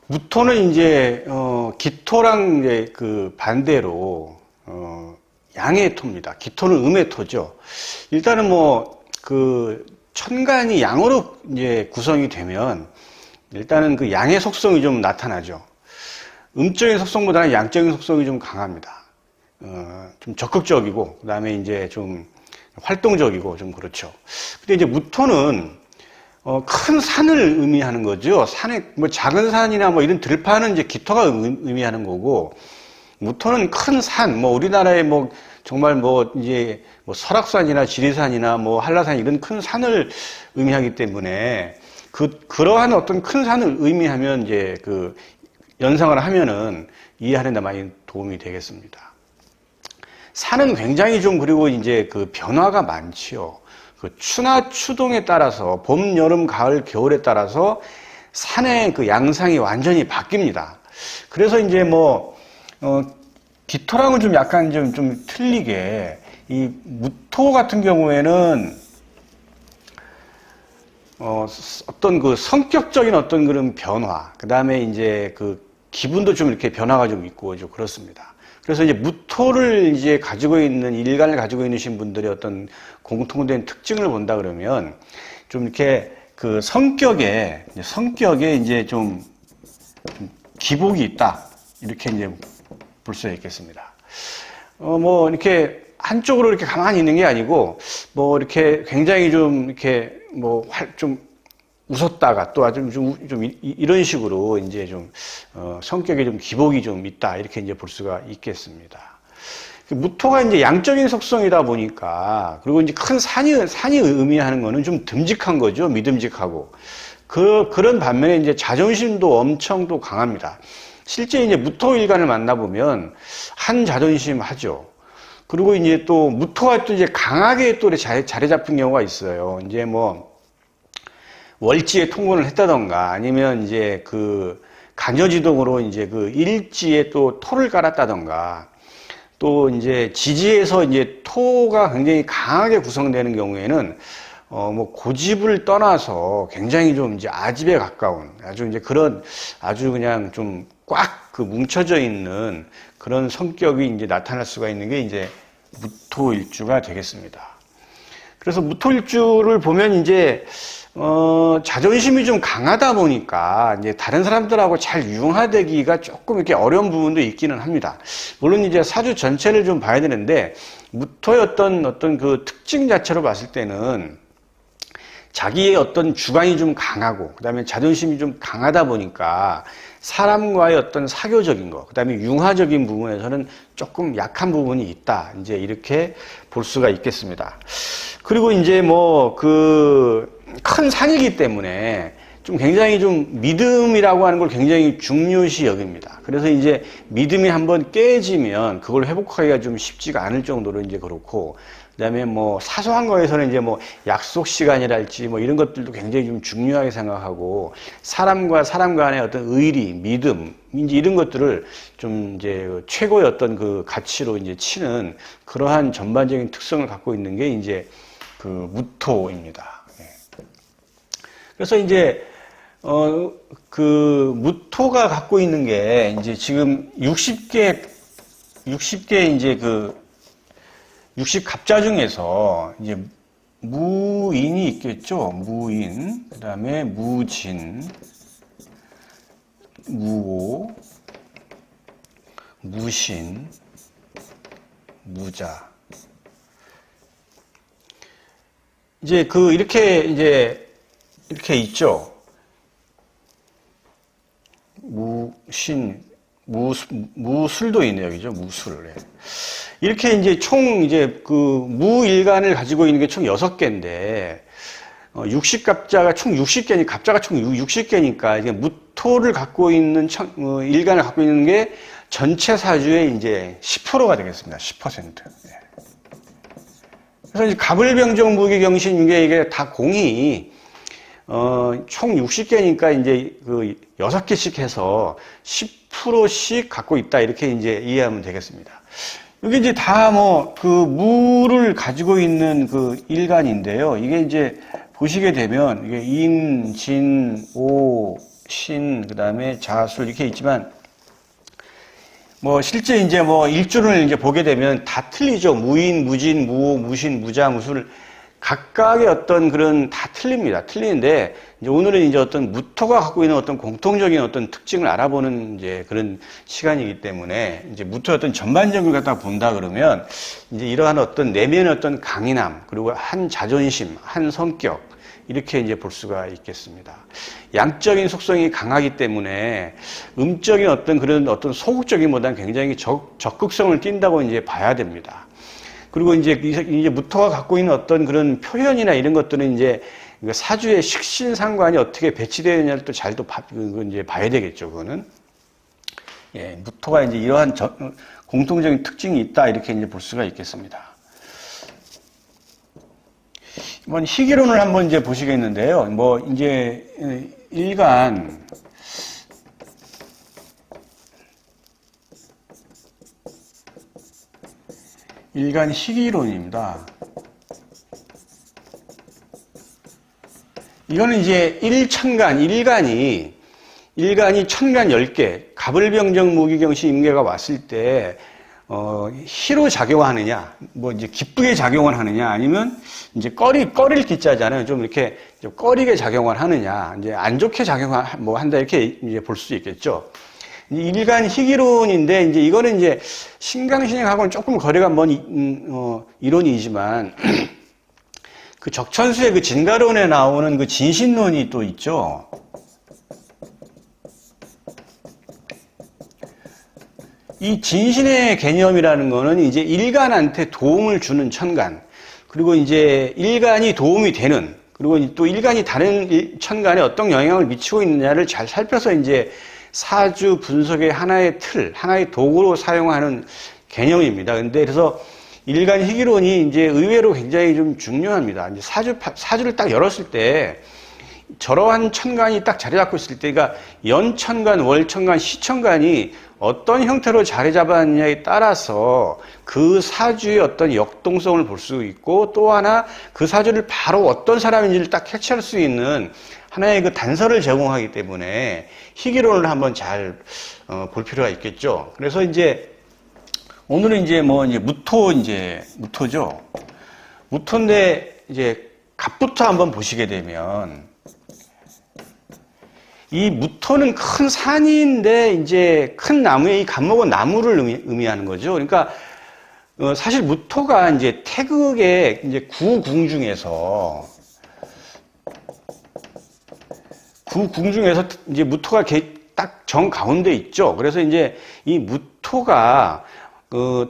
무토는 이제 기토랑 이제 그 반대로 양의 토입니다. 기토는 음의 토죠. 일단은 뭐 그 천간이 양으로 이제 구성이 되면 일단은 그 양의 속성이 좀 나타나죠. 음적인 속성보다는 양적인 속성이 좀 강합니다. 좀 적극적이고 그다음에 이제 좀 활동적이고 좀 그렇죠. 근데 이제 무토는 큰 산을 의미하는 거죠. 산에 뭐 작은 산이나 뭐 이런 들판은 이제 기토가 의미하는 거고, 무토는 큰 산, 뭐 우리나라에 뭐 정말 뭐 이제 뭐 설악산이나 지리산이나 뭐 한라산 이런 큰 산을 의미하기 때문에 그러한 어떤 큰 산을 의미하면 이제 그 연상을 하면은 이해하는 데 많이 도움이 되겠습니다. 산은 굉장히 좀 그리고 이제 그 변화가 많지요. 그 추나 추동에 따라서 봄, 여름, 가을, 겨울에 따라서 산의 그 양상이 완전히 바뀝니다. 그래서 이제 뭐 기토랑은 좀 약간 좀 틀리게 이 무토 같은 경우에는 어떤 그 성격적인 어떤 그런 변화, 그 다음에 이제 그 기분도 좀 이렇게 변화가 좀 있고 좀 그렇습니다. 그래서 이제 무토를 이제 가지고 있는, 일간을 가지고 있으신 분들의 어떤 공통된 특징을 본다 그러면 좀 이렇게 그 성격에 이제 좀 기복이 있다. 이렇게 이제 볼 수 있겠습니다. 뭐 이렇게 한쪽으로 이렇게 가만히 있는 게 아니고 뭐 이렇게 굉장히 좀 이렇게 뭐 좀 웃었다가 또 아주 좀 이런 식으로 이제 좀 성격에 좀 기복이 좀 있다 이렇게 이제 볼 수가 있겠습니다. 무토가 이제 양적인 속성이다 보니까, 그리고 이제 큰 산이 의미하는 거는 좀 듬직한 거죠. 믿음직하고 그런 반면에 이제 자존심도 엄청 또 강합니다. 실제 이제 무토일간을 만나보면 한 자존심 하죠. 그리고 이제 또 무토가 또 이제 강하게 또 자리 잡힌 경우가 있어요. 이제 뭐 월지에 통근을 했다던가 아니면 이제 그 간여지동으로 이제 그 일지에 또 토를 깔았다던가, 또 이제 지지에서 이제 토가 굉장히 강하게 구성되는 경우에는 뭐 고집을 떠나서 굉장히 좀 이제 아집에 가까운 아주 이제 그런 아주 그냥 좀 꽉 그 뭉쳐져 있는 그런 성격이 이제 나타날 수가 있는 게 이제 무토일주가 되겠습니다. 그래서 무토일주를 보면 이제 자존심이 좀 강하다 보니까 이제 다른 사람들하고 잘 융화되기가 조금 이렇게 어려운 부분도 있기는 합니다. 물론 이제 사주 전체를 좀 봐야 되는데, 무토의 어떤 그 특징 자체로 봤을 때는 자기의 어떤 주관이 좀 강하고 그다음에 자존심이 좀 강하다 보니까 사람과의 어떤 사교적인 거, 그다음에 융화적인 부분에서는 조금 약한 부분이 있다. 이제 이렇게 볼 수가 있겠습니다. 그리고 이제 뭐 그 큰 산이기 때문에 좀 굉장히 좀 믿음이라고 하는 걸 굉장히 중요시 여깁니다. 그래서 이제 믿음이 한번 깨지면 그걸 회복하기가 좀 쉽지가 않을 정도로 이제 그렇고, 그다음에 뭐 사소한 거에서는 이제 뭐 약속 시간이랄지 뭐 이런 것들도 굉장히 좀 중요하게 생각하고, 사람과 사람 간의 어떤 의리, 믿음, 이제 이런 것들을 좀 이제 최고의 어떤 그 가치로 이제 치는 그러한 전반적인 특성을 갖고 있는 게 이제 그 무토입니다. 그래서 이제 그 무토가 갖고 있는 게 이제 지금 60개 이제 그 60갑자 중에서 이제 무인이 있겠죠. 무인, 그다음에 무진, 무오, 무신, 무자. 이제 그 이렇게 있죠. 무신, 무술도 있네요. 여기죠. 무술. 이렇게 이제 총 이제 그 무일간을 가지고 있는 게 총 6개인데, 60갑자가 총 60개니, 갑자가 총 60개니까, 이게 무토를 갖고 있는, 일간을 갖고 있는 게 전체 사주의 이제 10%가 되겠습니다. 10%. 그래서 이제 갑을병정 무기경신 이게 다 공이 총 60개니까 이제 그 6개씩 해서 10%씩 갖고 있다. 이렇게 이제 이해하면 되겠습니다. 이게 이제 다 뭐 그 무를 가지고 있는 그 일간인데요. 이게 이제 보시게 되면 이게 인, 진, 오, 신, 그 다음에 자술 이렇게 있지만, 뭐 실제 이제 뭐 일주를 이제 보게 되면 다 틀리죠. 무인, 무진, 무호, 무신, 무자, 무술 각각의 어떤 그런 다 틀립니다. 틀리는데 이제 오늘은 이제 어떤 무토가 갖고 있는 어떤 공통적인 어떤 특징을 알아보는 이제 그런 시간이기 때문에 이제 무토의 어떤 전반적을 갖다 본다 그러면 이제 이러한 어떤 내면의 어떤 강인함 그리고 한 자존심, 한 성격 이렇게 이제 볼 수가 있겠습니다. 양적인 속성이 강하기 때문에 음적인 어떤 그런 어떤 소극적인보다는 굉장히 적극성을 띈다고 이제 봐야 됩니다. 그리고 이제 무토가 갖고 있는 어떤 그런 표현이나 이런 것들은 이제 사주의 식신상관이 어떻게 배치되어 있느냐를 또 잘 또 이제 봐야 되겠죠. 그거는. 예, 무토가 이제 이러한 공통적인 특징이 있다 이렇게 이제 볼 수가 있겠습니다. 이번 희기론을 한번 이제 보시겠는데요. 뭐 이제 일간 희기론입니다. 이거는 이제 일간이 천간 10개, 갑을병정 무기경시 임계가 왔을 때 희로 작용하느냐, 뭐 이제 기쁘게 작용을 하느냐, 아니면 이제 꺼릴 기자잖아요. 좀 이렇게 좀 꺼리게 작용을 하느냐, 이제 안 좋게 뭐 한다 이렇게 이제 볼 수 있겠죠. 일간 희기론인데 이제 이거는 이제 신강신약하고는 조금 거리가 먼 이론이지만 그 적천수의 그 진가론에 나오는 그 진신론이 또 있죠. 이 진신의 개념이라는 거는 이제 일간한테 도움을 주는 천간, 그리고 이제 일간이 도움이 되는, 그리고 또 일간이 다른 천간에 어떤 영향을 미치고 있느냐를 잘 살펴서 이제 사주 분석의 하나의 틀, 하나의 도구로 사용하는 개념입니다. 근데 그래서 일간 희기론이 이제 의외로 굉장히 좀 중요합니다. 이제 사주를 딱 열었을 때 저러한 천간이 딱 자리 잡고 있을 때, 그러니까 연천간, 월천간, 시천간이 어떤 형태로 자리 잡았느냐에 따라서 그 사주의 어떤 역동성을 볼 수 있고, 또 하나 그 사주를 바로 어떤 사람인지를 딱 캐치할 수 있는 하나의 그 단서를 제공하기 때문에 희기론을 한번 잘 볼 필요가 있겠죠. 그래서 이제 오늘은 이제 무토죠. 무토인데 이제 갑부터 한번 보시게 되면, 이 무토는 큰 산인데 이제 큰 나무에 이 갑목은 나무를 의미하는 거죠. 그러니까 사실 무토가 이제 태극의 이제 구궁 중에서 이제 무토가 딱 정 가운데 있죠. 그래서 이제 이 무토가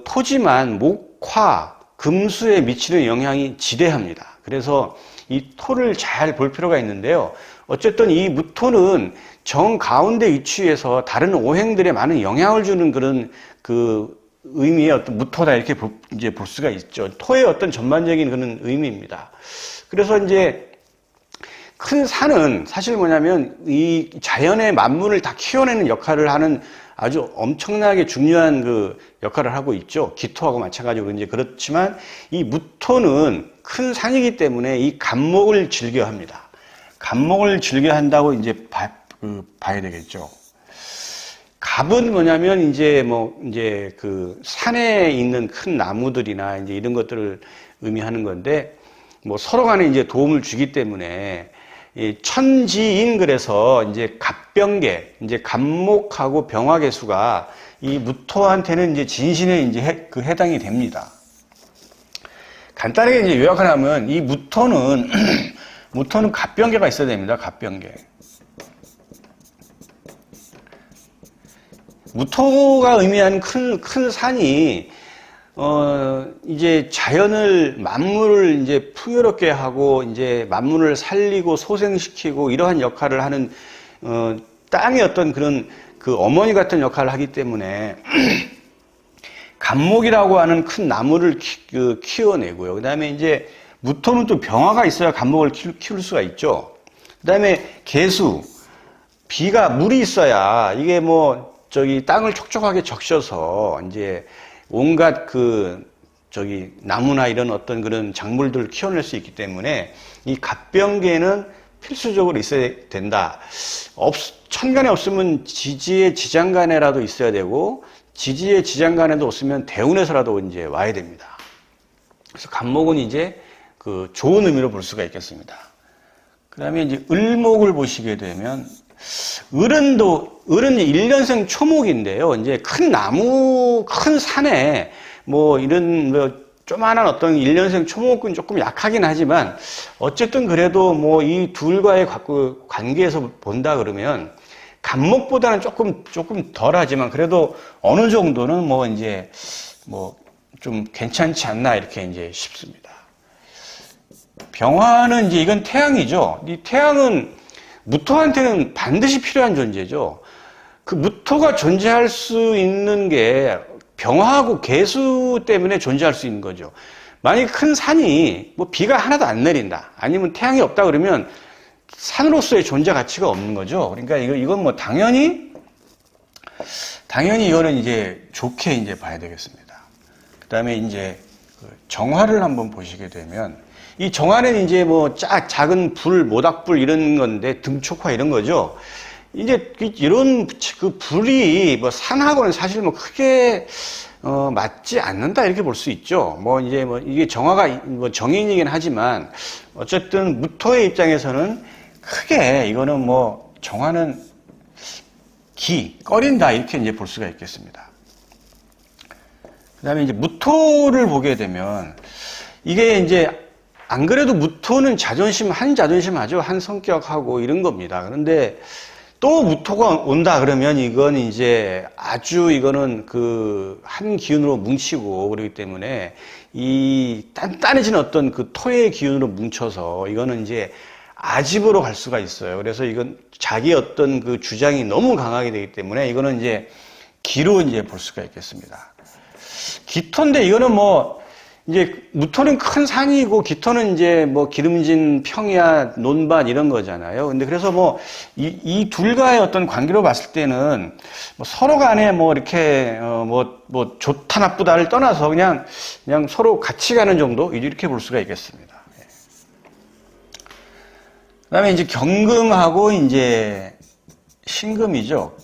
토지만 목화 금수에 미치는 영향이 지대합니다. 그래서 이 토를 잘 볼 필요가 있는데요. 어쨌든 이 무토는 정 가운데 위치해서 다른 오행들에 많은 영향을 주는 그런 그 의미의 어떤 무토다 이렇게 이제 볼 수가 있죠. 토의 어떤 전반적인 그런 의미입니다. 그래서 이제 큰 산은 사실 뭐냐면 이 자연의 만물을 다 키워내는 역할을 하는 아주 엄청나게 중요한 그 역할을 하고 있죠. 기토하고 마찬가지로 이제 그렇지만 이 무토는 큰 산이기 때문에 이 갑목을 즐겨 합니다. 갑목을 즐겨 한다고 이제 봐야 되겠죠. 갑은 뭐냐면 이제 그 산에 있는 큰 나무들이나 이제 이런 것들을 의미하는 건데, 뭐 서로 간에 이제 도움을 주기 때문에 이 천지인, 그래서 이제 갑병계, 이제 갑목하고 병화계수가 이 무토한테는 이제 진신에 이제 해당이 됩니다. 간단하게 이제 요약을 하면 이 무토는 갑병계가 있어야 됩니다. 갑병계. 무토가 의미하는 큰 산이 이제 만물을 이제 풍요롭게 하고, 이제 만물을 살리고 소생시키고 이러한 역할을 하는, 땅의 어떤 그런 그 어머니 같은 역할을 하기 때문에, 갑목이라고 하는 큰 나무를 키워내고요. 그 다음에 이제 무토는 또 병화가 있어야 갑목을 키울 수가 있죠. 그 다음에 개수, 물이 있어야 이게 땅을 촉촉하게 적셔서 이제 온갖 나무나 이런 어떤 그런 작물들을 키워낼 수 있기 때문에 이 갑병계는 필수적으로 있어야 된다. 천간에 없으면 지지의 지장간에라도 있어야 되고, 지지의 지장간에도 없으면 대운에서라도 이제 와야 됩니다. 그래서 간목은 이제 그 좋은 의미로 볼 수가 있겠습니다. 그 다음에 이제 을목을 보시게 되면, 을은 1년생 초목인데요. 이제 큰 나무, 큰 산에 뭐 이런 뭐 조만한 어떤 1년생 초목은 조금 약하긴 하지만 어쨌든 그래도 뭐 이 둘과의 관계에서 본다 그러면 간목보다는 조금 덜 하지만 그래도 어느 정도는 뭐 이제 뭐 좀 괜찮지 않나 이렇게 이제 싶습니다. 병화는 이제 이건 태양이죠. 이 태양은 무토한테는 반드시 필요한 존재죠. 그 무토가 존재할 수 있는 게 병화하고 개수 때문에 존재할 수 있는 거죠. 만약에 큰 산이 뭐 비가 하나도 안 내린다. 아니면 태양이 없다 그러면 산으로서의 존재 가치가 없는 거죠. 그러니까 이건 뭐 당연히 이거는 이제 좋게 이제 봐야 되겠습니다. 그 다음에 이제 정화를 한번 보시게 되면 이 정화는 이제 뭐 작은 불, 모닥불 이런 건데 등촉화 이런 거죠. 이제 이런 그 불이 뭐 산하고는 사실 뭐 크게 맞지 않는다 이렇게 볼 수 있죠. 뭐 이제 뭐 이게 정화가 뭐 정인이긴 하지만 어쨌든 무토의 입장에서는 크게 이거는 뭐 정화는 꺼린다 이렇게 이제 볼 수가 있겠습니다. 그다음에 이제 무토를 보게 되면 이게 이제 안 그래도 무토는 한 자존심하죠. 한 성격하고 이런 겁니다. 그런데 또 무토가 온다 그러면 이건 이제 아주 이거는 그 한 기운으로 뭉치고 그러기 때문에 이 단단해진 어떤 그 토의 기운으로 뭉쳐서 이거는 이제 아집으로 갈 수가 있어요. 그래서 이건 자기 어떤 그 주장이 너무 강하게 되기 때문에 이거는 이제 기로 이제 볼 수가 있겠습니다. 기토인데 이거는 뭐 이제 무토는 큰 산이고 기토는 이제 뭐 기름진 평야, 논밭 이런 거잖아요. 근데 그래서 뭐 이 둘과의 어떤 관계로 봤을 때는 뭐 서로 간에 뭐 이렇게 뭐 좋다 나쁘다를 떠나서 그냥 서로 같이 가는 정도 이렇게 볼 수가 있겠습니다. 그다음에 이제 경금하고 이제 신금이죠.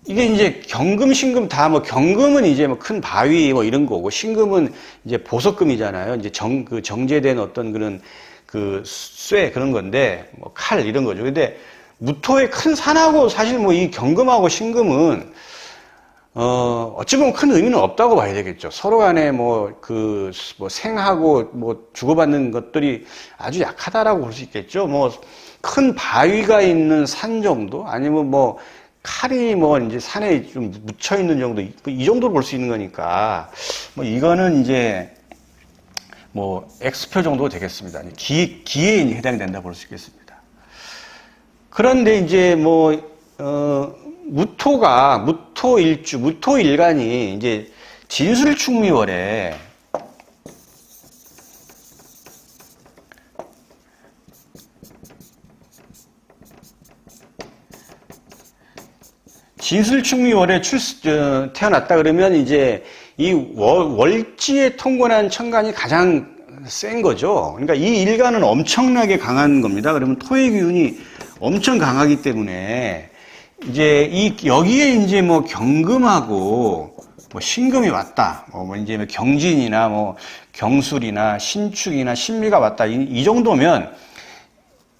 이게 이제 경금, 신금 다 뭐 경금은 이제 뭐 큰 바위 뭐 이런 거고 신금은 이제 보석금이잖아요. 이제 정제된 어떤 그런 그 쇠 그런 건데 뭐 칼 이런 거죠. 근데 무토의 큰 산하고 사실 뭐 이 경금하고 신금은 어찌 보면 큰 의미는 없다고 봐야 되겠죠. 서로 간에 뭐 생하고 뭐 주고받는 것들이 아주 약하다라고 볼 수 있겠죠. 뭐 큰 바위가 있는 산 정도 아니면 뭐 칼이 뭐 이제 산에 좀 묻혀 있는 정도 이 정도로 볼 수 있는 거니까 뭐 이거는 이제 뭐 X표 정도 되겠습니다. 기에 해당이 된다 볼 수 있겠습니다. 그런데 이제 뭐 무토일간이 이제 진술충미월에 진술충미월에 태어났다 그러면 이제 이 월지에 통관한 천간이 가장 센 거죠. 그러니까 이 일간은 엄청나게 강한 겁니다. 그러면 토의 기운이 엄청 강하기 때문에 이제 여기에 이제 뭐 경금하고 뭐 신금이 왔다. 뭐 이제 뭐 경진이나 뭐 경술이나 신축이나 신미가 왔다. 이 정도면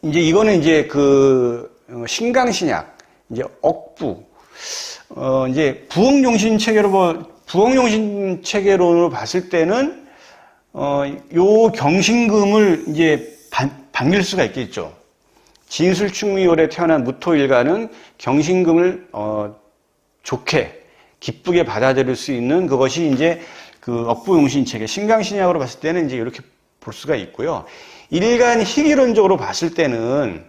이제 이거는 이제 그 신강신약, 이제 억부, 이제 부엉용신 체계론으로 봤을 때는 요 경신금을 이제 반길 수가 있겠죠. 진술충미월에 태어난 무토일간은 경신금을 좋게 기쁘게 받아들일 수 있는 그것이 이제 그 억부용신 체계 신강신약으로 봤을 때는 이제 이렇게 볼 수가 있고요. 일간 희기론적으로 봤을 때는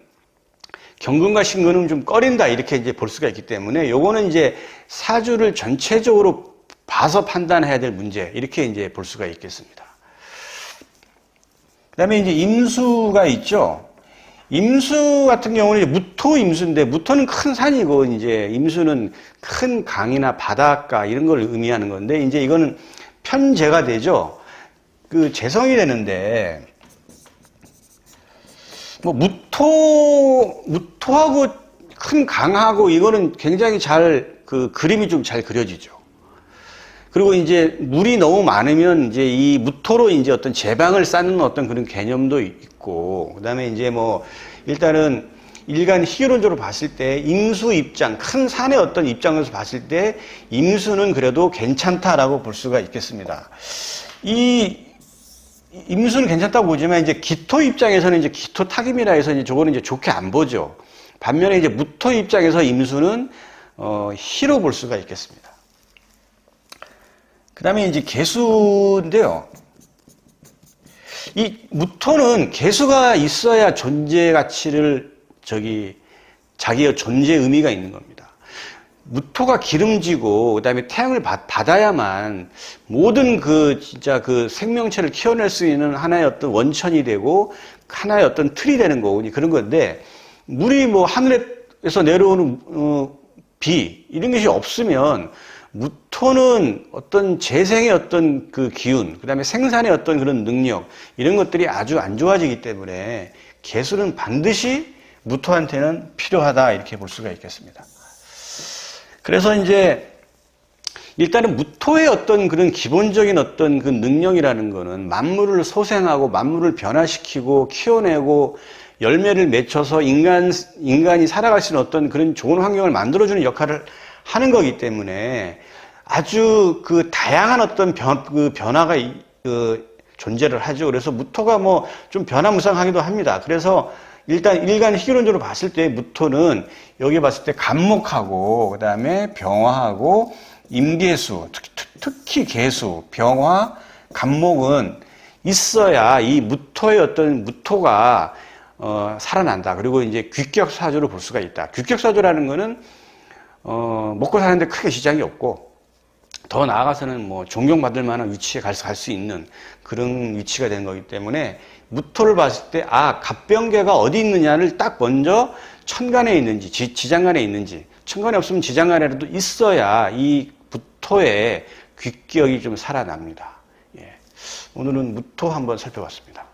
경금과 신금은 좀 꺼린다 이렇게 이제 볼 수가 있기 때문에 요거는 이제 사주를 전체적으로 봐서 판단해야 될 문제 이렇게 이제 볼 수가 있겠습니다. 그다음에 이제 임수가 있죠. 임수 같은 경우는 이제 무토 임수인데 무토는 큰 산이고 이제 임수는 큰 강이나 바닷가 이런 걸 의미하는 건데 이제 이거는 편재가 되죠. 그 재성이 되는데 뭐 무토하고 큰 강하고 이거는 굉장히 잘 그 그림이 좀 잘 그려지죠. 그리고 이제 물이 너무 많으면 이제 이 무토로 이제 어떤 제방을 쌓는 어떤 그런 개념도 있고, 그다음에 이제 뭐 일단은 일간 희교론적으로 봤을 때 임수 입장, 큰 산의 어떤 입장에서 봤을 때 임수는 그래도 괜찮다라고 볼 수가 있겠습니다. 이 임수는 괜찮다고 보지만 이제 기토 입장에서는 이제 기토 타김이라 해서 이제 저거는 이제 좋게 안 보죠. 반면에 이제 무토 입장에서 임수는 희로 볼 수가 있겠습니다. 그 다음에 이제 개수인데요. 이 무토는 개수가 있어야 존재 가치를 자기의 존재 의미가 있는 겁니다. 무토가 기름지고 그다음에 태양을 받아야만 모든 진짜 생명체를 키워낼 수 있는 하나의 어떤 원천이 되고 하나의 어떤 틀이 되는 거고 그런 건데, 물이 뭐 하늘에서 내려오는 비 이런 것이 없으면 무토는 어떤 재생의 어떤 그 기운, 그다음에 생산의 어떤 그런 능력 이런 것들이 아주 안 좋아지기 때문에 개수는 반드시 무토한테는 필요하다 이렇게 볼 수가 있겠습니다. 그래서 이제 일단은 무토의 어떤 그런 기본적인 어떤 그 능력이라는 거는 만물을 소생하고 만물을 변화시키고 키워내고 열매를 맺혀서 인간이 살아갈 수 있는 어떤 그런 좋은 환경을 만들어주는 역할을 하는 거기 때문에 아주 그 다양한 어떤 변화가 존재를 하죠. 그래서 무토가 뭐 좀 변화무쌍하기도 합니다. 그래서 일단 일간 희교론적으로 봤을 때 무토는 여기 봤을 때 간목하고 그다음에 병화하고 임계수, 특히 계수, 병화, 간목은 있어야 이 무토가 살아난다. 그리고 이제 귀격사주로 볼 수가 있다. 귀격사주라는 거는 먹고 사는데 크게 지장이 없고 더 나아가서는 뭐 존경받을 만한 위치에 갈 수 있는 그런 위치가 되는 거기 때문에 무토를 봤을 때 갑병계가 어디 있느냐를 딱 먼저 천간에 있는지 지장간에 있는지, 천간에 없으면 지장간에라도 있어야 이 무토의 귀격이 좀 살아납니다. 예. 오늘은 무토 한번 살펴봤습니다.